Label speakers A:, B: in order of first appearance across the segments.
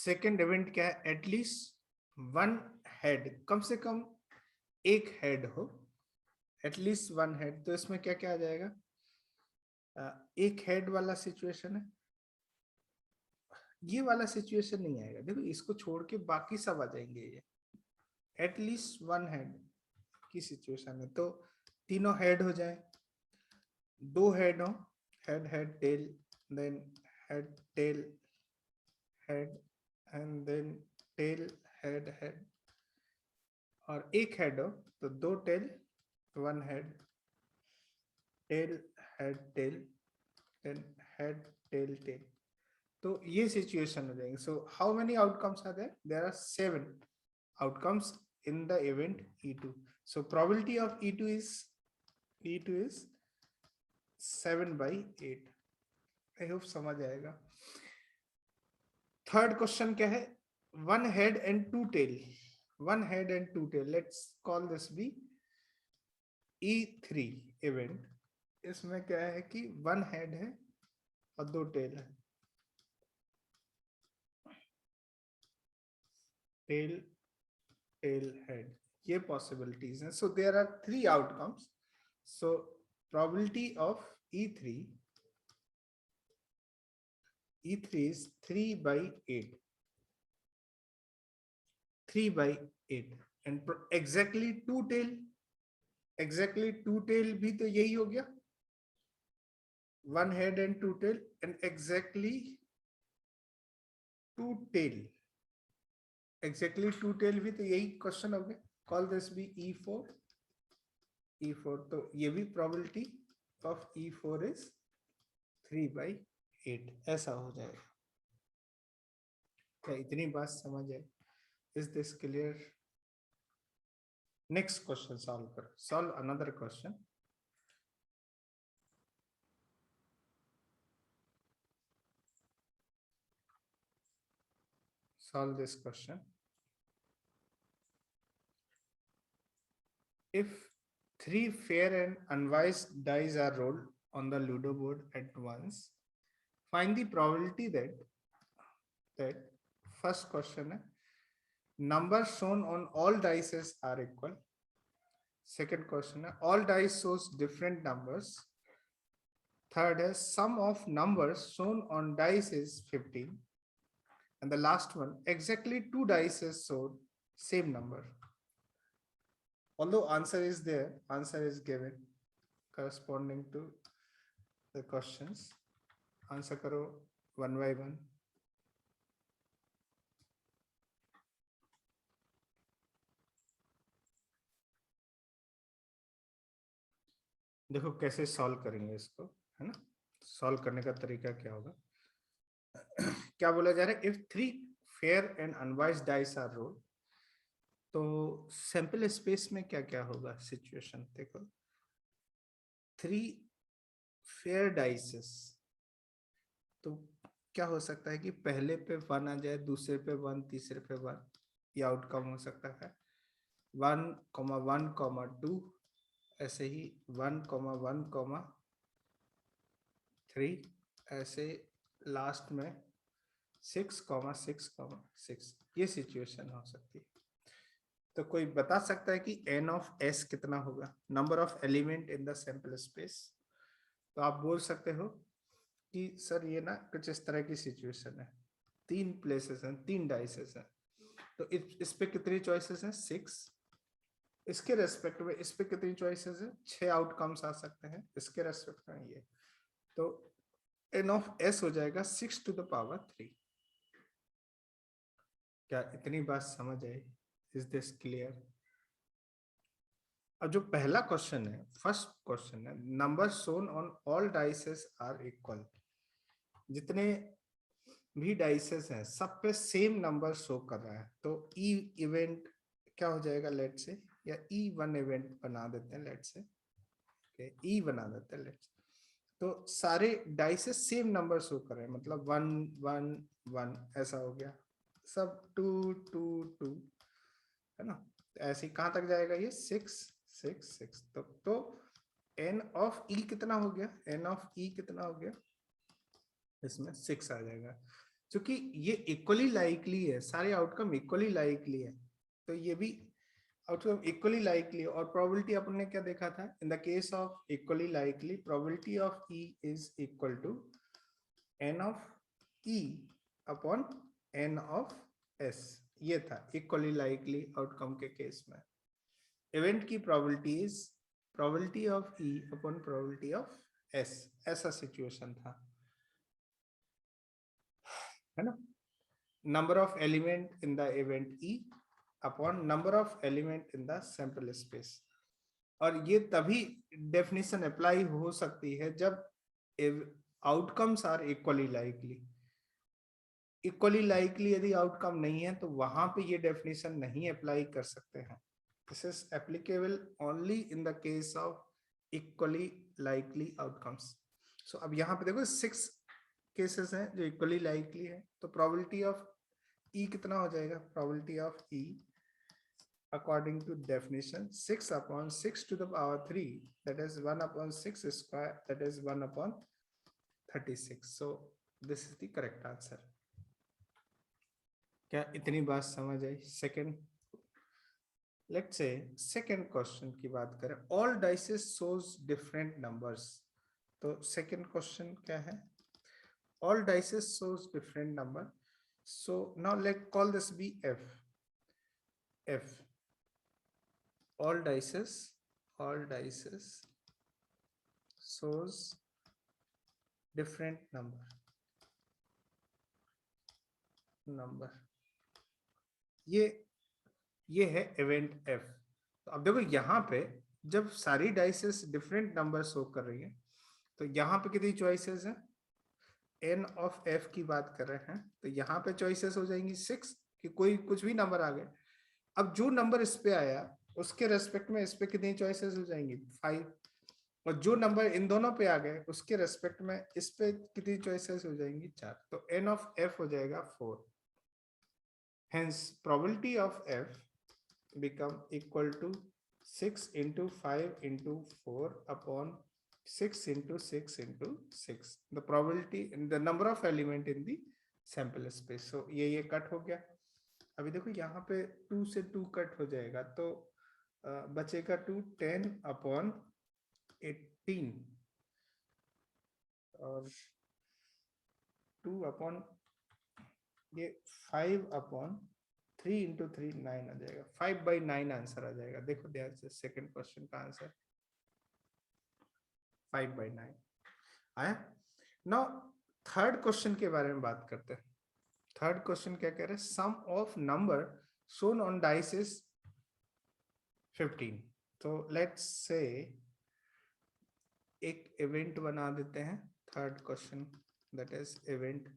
A: Second event क्या है, at least one head, कम से कम एक हेड हो, एटलीस्ट वन हेड। तो इसमें क्या क्या आ जाएगा, एक हेड वाला सिचुएशन है, ये वाला सिचुएशन नहीं आएगा। देखो इसको छोड़ के बाकी सब आ जाएंगे, ये एटलीस्ट वन हेड की सिचुएशन है। तो तीनों हेड हो जाए, दो हेड हो, head head tail, then head tail head, and then tail head head, और एक हेड हो तो दो tail one head, tail head tail, then head tail tail. तो ये सिचुएशन हो जाएंगे। So how many outcomes are there? There are 7 outcomes in the event E2. So probability of E2 is 7/8. I hope समझ आएगा। Third question क्या है, one head and two tail, one head and two tail, let's call this B E3 event. इसमें क्या है कि one head है और दो टेल है, टेल टेल हेड, ये पॉसिबिलिटीज हैं। So there are 3 outcomes. So probability of E3 is 3/8, 3/8, and exactly two tail, exactly two tail भी तो यही हो गया, one head and two tail, and exactly two tail, exactly two tail भी तो यही क्वेश्चन हो गया। कॉल दिस भी E4, E4। तो ये भी probability of E4 is 3/8, ऐसा हो जाएगा। क्या इतनी बात समझ आए? Is this clear? Next question solve करो, solve another question. Solve this question. If 3 fair and unwise dice are rolled on the Ludo board at once, find the probability that first question है, numbers shown on all dice are equal. Second question है, all dice shows different numbers. Third है, sum of numbers shown on dice is 15. And the last one, exactly 2 dice showed same number. Although answer is there, answer is given corresponding to the questions. Answer करो one by one. देखो कैसे solve करेंगे इसको, है ना? Solve करने का तरीका क्या होगा? क्या बोला जा रहा है, if 3 fair and unbiased dice are roll, तो सैंपल स्पेस में क्या क्या होगा सिचुएशन? देखो 3 फेयर डाइसेस, तो क्या हो सकता है कि पहले पे 1 आ जाए, दूसरे पे 1, तीसरे पे 1, ये आउटकम हो सकता है। 1,1,2, ऐसे ही 1,1,3, ऐसे लास्ट में 6,6,6, ये सिचुएशन हो सकती है। तो कोई बता सकता है कि n ऑफ s कितना होगा, number of element in the sample space? तो आप बोल सकते हो कि सर ये ना कुछ इस तरह की सिचुएशन है, 3 प्लेसेस हैं, 3 डाइसेस हैं, तो इस पे कितनी चॉइसेस हैं? 6। इसके रेस्पेक्ट में इस पे कितनी चॉइसेस हैं? 6 आउटकम्स आ सकते हैं इसके रेस्पेक्ट में। ये तो n ऑफ s हो जाएगा 6 to the power 3। क्या इतनी बात समझ आई? Is this clear? अब जो पहला क्वेश्चन है, फर्स्ट क्वेश्चन है, number shown on all dices are equal, जितने भी डाइसेस हैं सब पे सेम नंबर शो कर रहा है। तो ई इवेंट क्या हो जाएगा, लेट से, या E1 इवेंट बना देते हैं, लेट से, ई बना देते हैं, लेट। तो सारे डाइसेस सेम नंबर शो कर रहे हैं, मतलब 1 1 1 ऐसा हो गया, सब 2 2 2, है ना? ऐसे कहां तक जाएगा ये? 6 6 6। तो n ऑफ e कितना हो गया? n ऑफ e कितना हो गया? इसमें 6 आ जाएगा। क्योंकि ये इक्वली लाइकली है, सारे आउटकम इक्वली लाइकली है, तो ये भी आउटकम इक्वली लाइकली। और प्रोबेबिलिटी अपन ने क्या देखा था, in the case of equally likely probability of E is equal to N of E upon N of S. ये था इक्वली लाइकली आउटकम के केस में। इवेंट की probability is probability of E upon probability of S, ऐसा situation था, है ना। Number of element in the event E upon number of element in the sample space. और ये तभी डेफिनेशन अप्लाई हो सकती है जब outcomes are equally likely. Equally likely यदि आउटकम नहीं है तो वहां पे ये डेफिनेशन नहीं अप्लाई कर सकते हैं। This is applicable only in the case of equally likely outcomes. So अब यहाँ पे देखो 6 केसेस हैं जो इक्वली लाइकली है, तो प्रोबेबिलिटी ऑफ ई कितना हो जाएगा, probability of E according to definition 6 upon 6 to the power 3, that is 1 upon 6 square, that is 1 upon 36. So this is the correct answer. क्या इतनी बात समझ आई? Second, let's say second question की बात करें, all dices shows different numbers। तो second question क्या है, all dices shows different number, so now let's call this be f। f all dices shows different number। ये है इवेंट f। तो अब देखो यहाँ पे जब सारी डाइसेस डिफरेंट नंबर शो कर रही है तो यहाँ पे कितनी चॉइसेस हैं, n ऑफ f की बात कर रहे हैं, तो यहाँ पे चॉइसेस हो जाएंगी 6 कि कोई कुछ भी नंबर आ गए। अब जो नंबर इस पे आया उसके रेस्पेक्ट में इस पे कितनी चॉइसेस हो जाएंगी 5, और जो नंबर इन दोनों पे आ गए उसके रेस्पेक्ट में इस पे कितनी चॉइसेस हो जाएंगी 4, तो n ऑफ f हो जाएगा 4। Hence probability of f become equal to 6 into 5 into 4 upon 6 into 6 into 6, the probability and the number of element in the sample space। so ये कट हो गया। अभी देखो यहाँ पे 2 से 2 कट हो जाएगा तो बचेगा 2 10 अपॉन 18 और 2 अपॉन ये 5 अपॉन 3 into 3 9 आ जाएगा, 5/9 आंसर आ जाएगा। देखो ध्यान से सेकंड क्वेश्चन का आंसर 5/9 आया। नाउ थर्ड क्वेश्चन के बारे में बात करते हैं। थर्ड क्वेश्चन क्या कह रहे हैं, sum of number shown on dice is 15। तो लेट्स से एक इवेंट बना देते हैं, third question that is event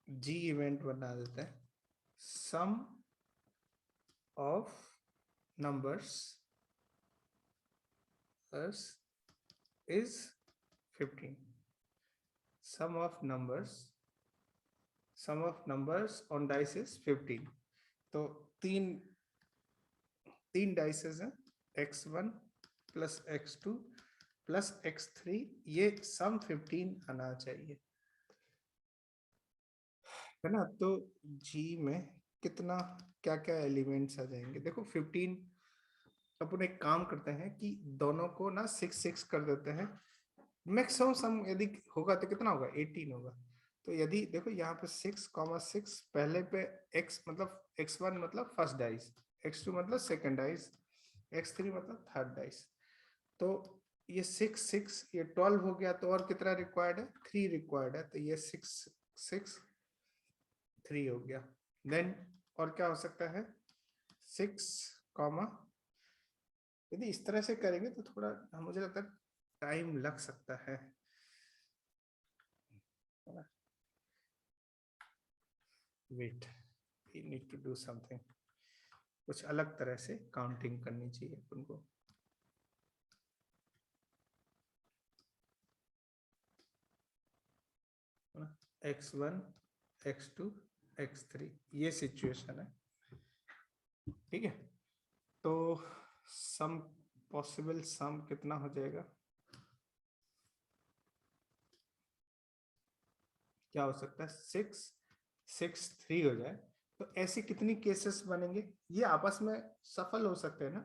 A: G, event बना देते हैं। sum of numbers is 15। sum of numbers on dice is 15। तो तीन डाइसेस हैं, x1 plus x2 plus x3, ये सम 15 आना चाहिए, है ना। तो जी में कितना क्या क्या एलिमेंट्स आ जाएंगे, देखो 15। अपन एक काम करते हैं कि दोनों को ना 6 कर देते हैं, मैक्सिमम सम यदि होगा तो कितना होगा 18 होगा। तो यदि देखो यहाँ पे 6,6 पहले पे x मतलब x1 मतलब फर्स्ट डाइस, x2 मतलब सेकंड डाइस, x3 मतलब थर्ड डाइस। तो ये 6 ये 12 हो गया, तो और कितना रिक्वायर्ड है 3 रिक्वायर्ड है, तो ये 6 3 हो गया। देन और क्या हो सकता है 6 कॉमा, यदि इस तरह से करेंगे तो थोड़ा मुझे लगता है टाइम लग सकता है। Wait, we need to do something, कुछ अलग तरह से काउंटिंग करनी चाहिए उनको। x1 x2 x3 ये सिचुएशन है, ठीक है। तो सम पॉसिबल सम कितना हो जाएगा, क्या हो सकता है 6 6 3 हो जाए। तो ऐसे कितनी केसेस बनेंगे, ये आपस में सफल हो सकते हैं ना।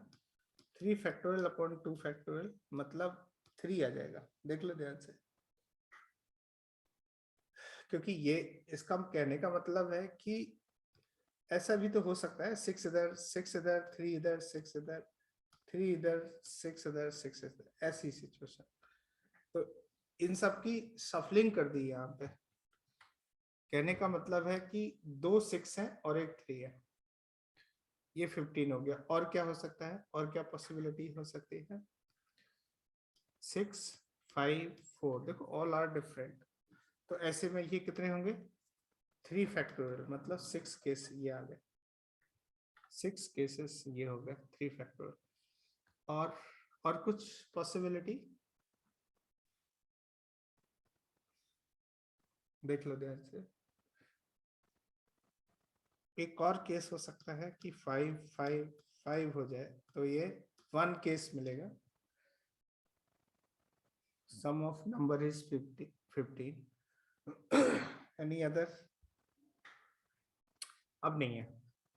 A: 3 फैक्टोरियल अपॉन 2 फैक्टोरियल मतलब 3 आ जाएगा, देख लो ध्यान से। क्योंकि ये इसका कहने का मतलब है कि ऐसा भी तो हो सकता है 6 इधर 6 इधर 3 इधर 6 इधर 3 इधर 6 इधर 6 इधर, ऐसी सिचुएशन। तो इन सब की सफलिंग कर दी यहाँ पे। कहने का मतलब है कि 2 6 है और एक 3 है, ये 15 हो गया। और क्या हो सकता है, और क्या पॉसिबिलिटी हो सकती है? 6 5 4, देखो ऑल आर डिफरेंट। तो ऐसे में ये कितने होंगे 3 फैक्टोरियल, मतलब 6 केस ये आ गए, 6 केसेस ये हो गए 3 फैक्टोरियल। और कुछ पॉसिबिलिटी देख लो ध्यान से। एक और केस हो सकता है कि 5 5 5 हो जाए, तो ये 1 केस मिलेगा। Sum of number is 15। Any other? अब नहीं है।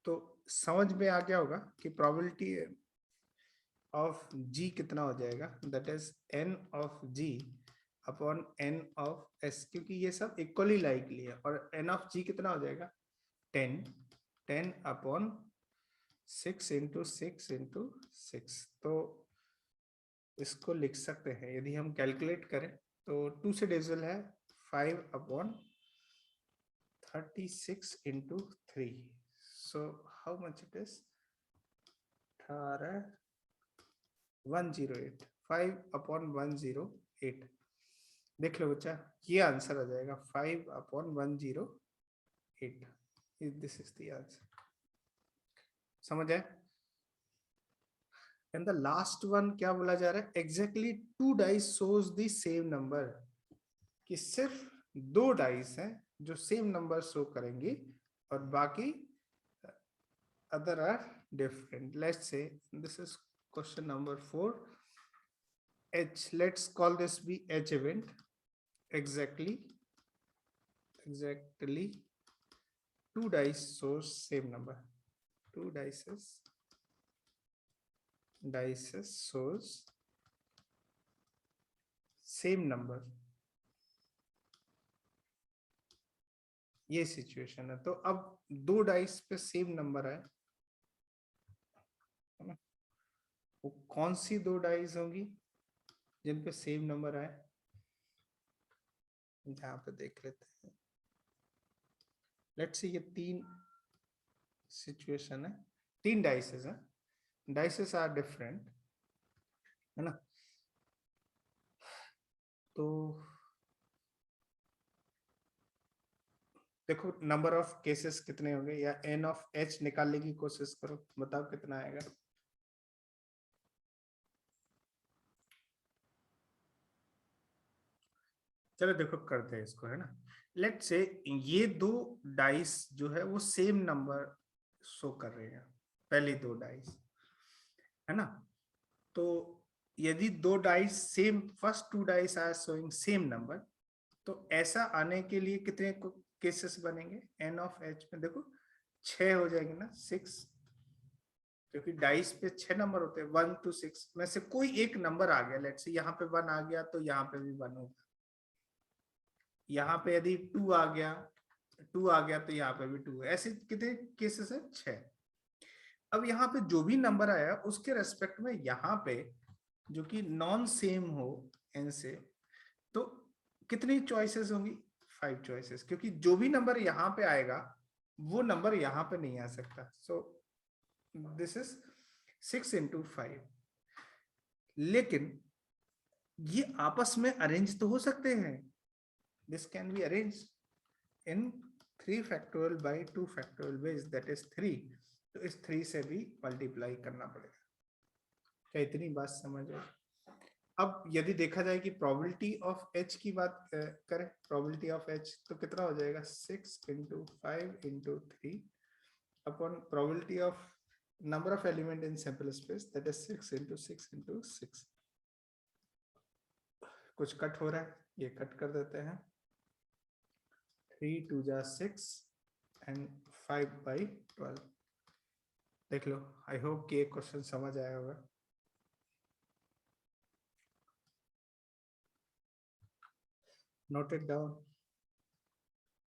A: तो समझ में आ गया होगा कि प्रोबेबिलिटी ऑफ जी कितना हो जाएगा, that is N of G upon N of S, क्योंकि ये सब इक्वली लाइकली है। और एन ऑफ जी कितना हो जाएगा 10 10 अपॉन 6 इंटू 6 इंटू 6। तो इसको लिख सकते हैं, यदि हम कैलकुलेट करें तो 2 से डिविजिबल है 5 upon 36 into 3। So how much it is 108, 5 upon 108। देख लो बच्चा, ये आंसर आ जाएगा 5 upon 108। This is the answer. समझ आए? एंड द लास्ट वन क्या बोला जा रहा है, exactly 2 dice shows the same number, कि सिर्फ 2 डाइस हैं जो सेम नंबर शो करेंगी और बाकी other are different. Let's say this is question number 4. H, let's call this be H event. Exactly 2 dice shows same number. 2 dice shows same number. ये situation है। तो अब 2 डाइस पे सेम नंबर है ना, वो कौन सी 2 डाइस होंगी जिन पे सेम नंबर आए, यहाँ पे देख लेते हैं। लेट्स सी ये 3 सिचुएशन है, 3 डाइसेस है, डाइसेस आर डिफरेंट है ना। तो देखो नंबर ऑफ केसेस कितने होंगे, या एन ऑफ एच निकालने की कोशिश करो, बताओ कितना आएगा। चलो देखो करते हैं इसको, है ना। लेट से ये 2 डाइस जो है वो सेम नंबर शो कर रहे हैं, पहली 2 डाइस है ना। तो यदि 2 dice same, first 2 dice are showing same number, तो ऐसा आने के लिए कितने केसेस बनेंगे एन ऑफ एच में, देखो 6 हो जाएंगे ना, 6, क्योंकि डाइस पे 6 नंबर होते हैं, 1 to 6 में से कोई एक नंबर आ गया, लेट्स से यहाँ पे 1 आ गया तो यहाँ पे भी 1 होगा, यहाँ पे यदि 2 आ गया, 2 आ गया तो यहाँ पे भी 2 है। ऐसे कितने केसेस है 6। अब यहाँ पे जो भी नंबर आया उसके रेस्पेक्ट में यहाँ पे जो कि नॉन सेम हो एन से, तो कितनी चॉइसेस होंगी 5 चॉइसेस, क्योंकि जो भी नंबर यहाँ पे आएगा वो नंबर यहाँ पे नहीं आ सकता। So this is 6 into 5। लेकिन ये आपस में अरेंज तो हो सकते हैं, this can be arrange in 3 factorial by 2 factorial base, that is 3। तो इस 3 से भी मल्टीप्लाई करना पड़ेगा। क्या इतनी बात समझ आई? अब यदि देखा जाए कि प्रोबेबिलिटी ऑफ एच की बात करें, प्रोबेबिलिटी ऑफ एच तो कितना हो जाएगा 6 into 5 into 3 upon probability of number of element in sample space, that is 6 into 6 into 6। कुछ कट हो रहा है, ये कट कर देते हैं। 3 2 जा 6 एंड 5/12। देख लो, आई होप कि एक क्वेश्चन समझ आया होगा। Note it down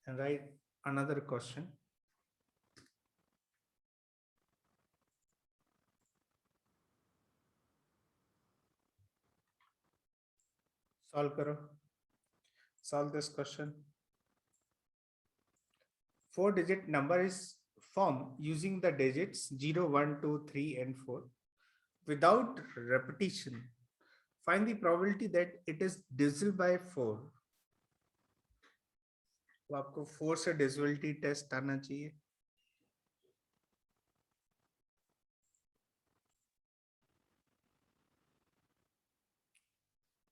A: and right another question. Solve करो, solve this question. 4-digit number is formed using the digits 0 1 2 3 and 4 without repetition. Find the probability that it is divisible by 4. तो आपको 4 से divisibility test आना चाहिए।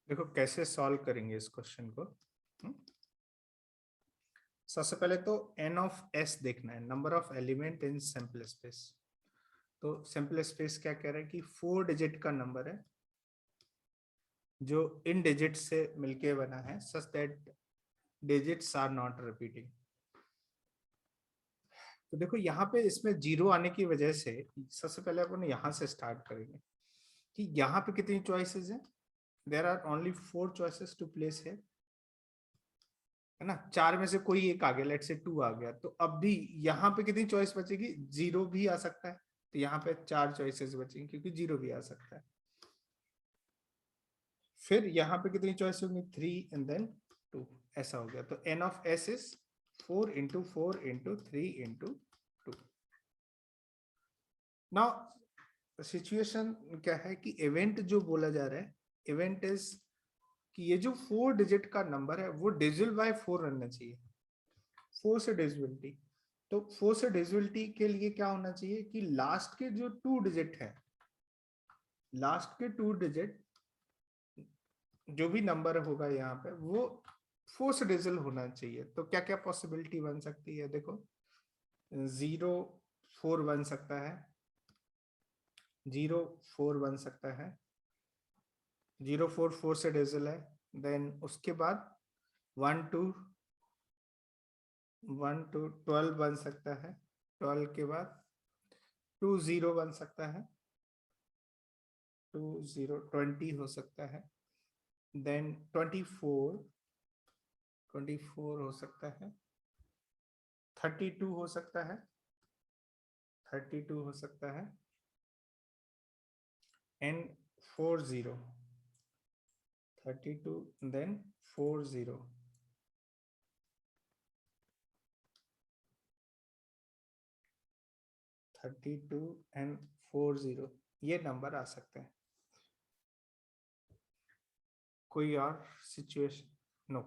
A: देखो कैसे solve करेंगे इस क्वेश्चन को। सबसे पहले तो n ऑफ s देखना है, number of element in sample space. तो सैंपल स्पेस क्या कह रहा है कि 4 डिजिट का नंबर है जो इन डिजिट से मिलके बना है, such that digits are not repeating. तो देखो यहाँ पे इसमें 0 आने की वजह से सबसे पहले अपन यहाँ से स्टार्ट करेंगे कि यहाँ पे कितनी चॉइसेस हैं। There are only 4 choices to place है ना। 4 में से कोई एक आ गया, लेट्स से 2 आ गया, तो अब भी यहाँ पे कितनी चॉइस बचेगी? 0 भी आ सकता है, तो यहाँ पे 4 चॉइसेस बचेंगी क्योंकि 0 भी आ सकता है। फिर यहाँ पे कितनी चॉइस होंगी? 3 एंड देन 2, ऐसा हो गया। तो n of s is 4 into 4 into 3 into 2। Now situation क्या है कि इवेंट जो बोला जा रहा है, इवेंट इज कि ये जो 4 डिजिट का नंबर है वो डिविजिबल बाय 4 रहना चाहिए। 4 से डिविजिबिलिटी, तो 4 से डिविजिबिलिटी के लिए क्या होना चाहिए कि लास्ट के जो 2 डिजिट है, लास्ट के 2 डिजिट जो भी नंबर होगा यहाँ पे वो 4 से डिविजिबल होना चाहिए। तो क्या क्या पॉसिबिलिटी बन सकती है? देखो 0 4 बन सकता है, 0 4 बन सकता है, 0 4 4 से डिविजिबल है। देन उसके बाद 1 2 12 बन सकता है, 12 के बाद 2 0 बन सकता है, 2 0 20 हो सकता है। देन 24 हो सकता है, 32 हो सकता है, 32 हो सकता है, एंड 40 32 देन 40 32 एंड 40 ये नंबर आ सकते हैं। कोई और सिचुएशन? नो।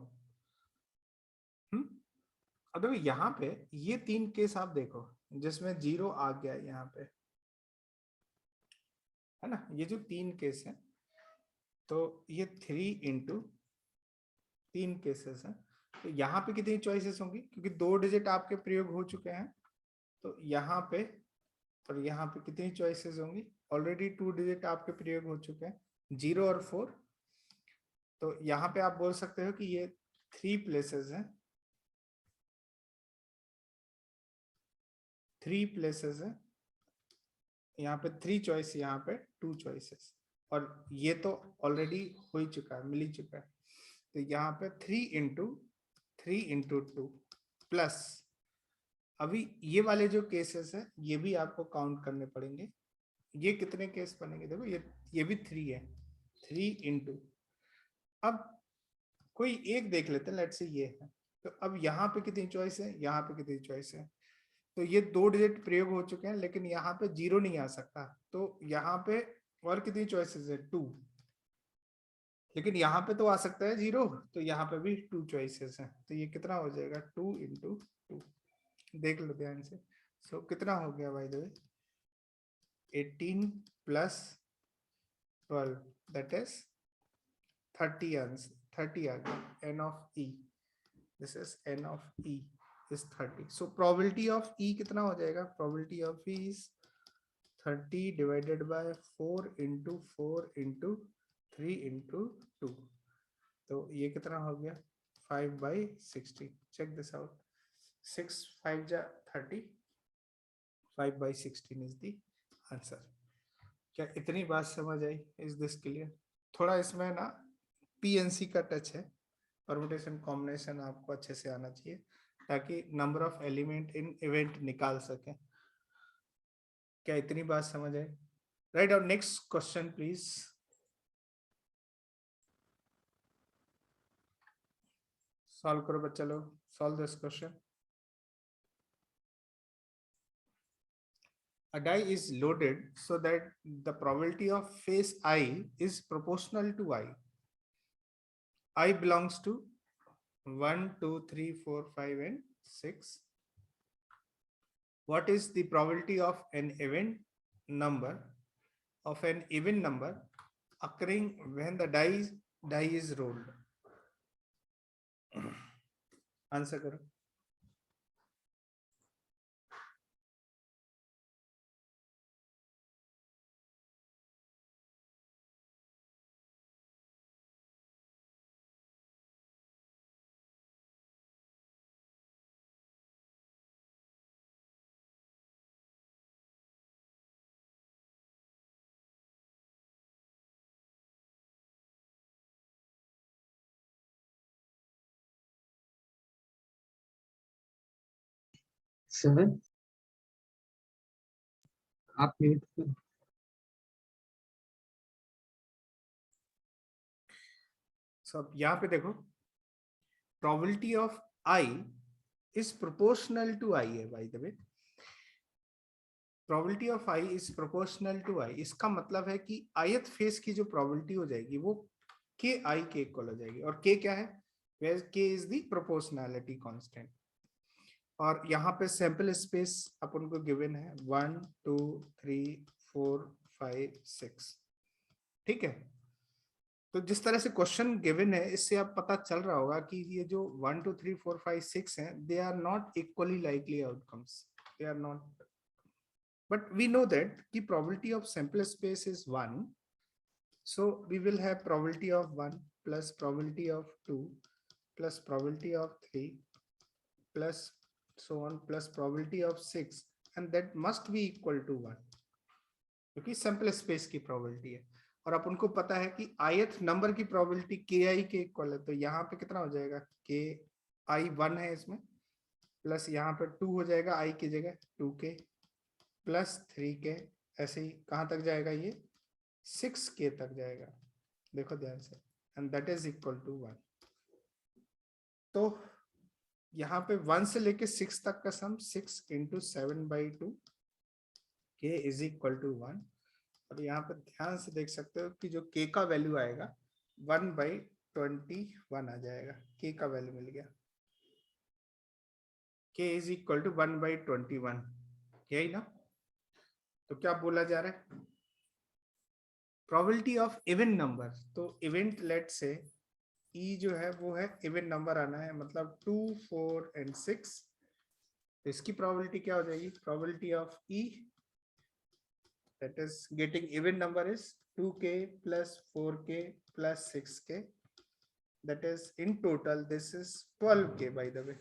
A: अब देखो यहाँ पे ये 3 केस आप देखो जिसमें 0 आ गया यहाँ पे, है ना। ये जो 3 केस है, तो ये 3 into 3 केसेस हैं। तो यहाँ पे कितनी चॉइसेस होंगी? क्योंकि 2 डिजिट आपके प्रयोग हो चुके हैं, तो यहाँ पे और यहाँ पे कितनी चॉइसेस होंगी? ऑलरेडी 2 डिजिट आपके प्रयोग हो चुके हैं, 0 और 4। तो यहाँ पे आप बोल सकते हो कि ये 3 प्लेसेस हैं, 3 प्लेसेस है। यहाँ पे 3 चॉइस, यहाँ पे 2 चॉइसेस, और ये तो ऑलरेडी हो ही चुका है, मिल ही चुका है। तो यहाँ पे 3 into 2 प्लस अभी ये वाले जो केसेस है ये भी आपको काउंट करने पड़ेंगे। ये कितने केस बनेंगे? देखो ये भी 3 है, 3 into, अब कोई एक देख लेते हैं, लेट्स से ये है। तो अब यहाँ पे कितनी चॉइस है, यहाँ पे कितनी चॉइस है? तो ये 2 डिजिट प्रयोग हो चुके हैं, लेकिन यहाँ पे 0 नहीं आ सकता। तो यहाँ पे और कितनी चॉइसेस है? 2। लेकिन यहाँ पे तो आ सकता है 0, तो यहाँ पे भी 2 चॉइसेस हैं। तो ये कितना हो जाएगा? 2 into 2। देख लो ध्यान से। सो कितना हो गया by the way? 18 plus 12 that is 30 answer, 30 आ गया। n of e, this is n of e is 30. So probability of e कितना हो जाएगा? Probability of e is 30 divided by 4 into 4 into 3 into 2। तो ये कितना हो गया? 5/60. Check this out. 6 5 जा 30. 5/16 is the answer. क्या इतनी बात समझ आई? Is this clear? थोड़ा इसमें ना PNC का टच है, परमुटेशन कॉम्बिनेशन आपको अच्छे से आना चाहिए ताकि number of element in event निकाल सकें. क्या इतनी बात समझ आई? राइट. और नेक्स्ट क्वेश्चन प्लीज. सॉल्व करो बच्चा लोग. Solve this question. A die is loaded so that the probability of face I is proportional to I. I belongs to 1, 2, 3, 4, 5, and 6. What is the probability of an even number occurring when the die is rolled? Answer करो.
B: Seven. आप mute कर.
A: सब यहाँ पे देखो, probability of I is proportional to I है by the way. probability of I is proportional to I. इसका मतलब है कि ith फेस की जो probability हो जाएगी वो k I के इक्वल हो जाएगी. और k क्या है? Where k is the proportionality constant. और यहाँ पे सैंपल स्पेस अपन को गिवन है 1, 2, 3, 4, 5, 6. ठीक है. तो जिस तरह से क्वेश्चन गिवन है इससे अब पता चल रहा होगा कि ये जो 1, 2, 3, 4, 5, 6 हैं, they are not equally likely outcomes. They are not. But we know that कि probability of sample space is 1. So we will have probability of 1 plus probability of 2 plus probability of 3 plus so on plus probability of 6, and that must be equal to 1 क्योंकि sample space की probability है. और अपन को पता है कि ith number की probability के आई के इक्वल है. तो यहाँ पे कितना हो जाएगा? के आई 1 है इसमें, प्लस यहाँ पे 2 हो जाएगा आई की जगह 2k प्लस 3k. ऐसे ही कहाँ तक जाएगा? ये 6k तक जाएगा. देखो ध्यान से. And that is equal to 1. तो यहाँ पे 1 से लेके 6 तक का सम 6 × 7/2 k इज इक्वल टू 1. और यहाँ पे ध्यान से देख सकते हो कि जो k का वैल्यू आएगा 1/21 आ जाएगा. k का वैल्यू मिल गया. k is equal to 1/21. यही ना? तो क्या बोला जा रहा है? Probability of even number. तो इवेंट लेट से ई जो है वो है इवन नंबर आना है, मतलब 2, 4 and 6. तो इसकी प्रोबेबिलिटी क्या हो जाएगी? Probability of E that is getting even number is 2k plus 4k plus 6k. That is in total this is 12k by the way,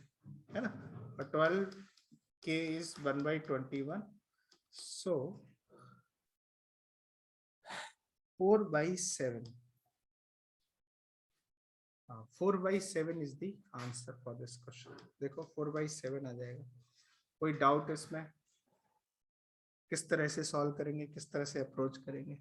A: है ना? But 12k is 1/21. So 4/7. 4/7 is the answer for this question. देखो 4/7 आ जाएगा. कोई doubt इसमें? किस तरह से solve करेंगे, किस तरह से अप्रोच करेंगे?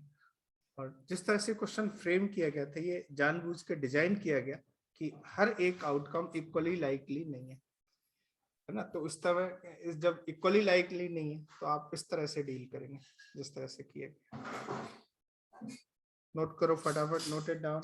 A: और जिस तरह से क्वेश्चन फ्रेम किया गया था ये जानबूझ के डिजाइन किया गया कि हर एक आउटकम इक्वली लाइकली नहीं है ना? तो इस तरह जब इक्वली लाइकली नहीं है तो आप इस तरह से डील करेंगे जिस तरह से किया गया. नोट करो फटाफट. Note it down.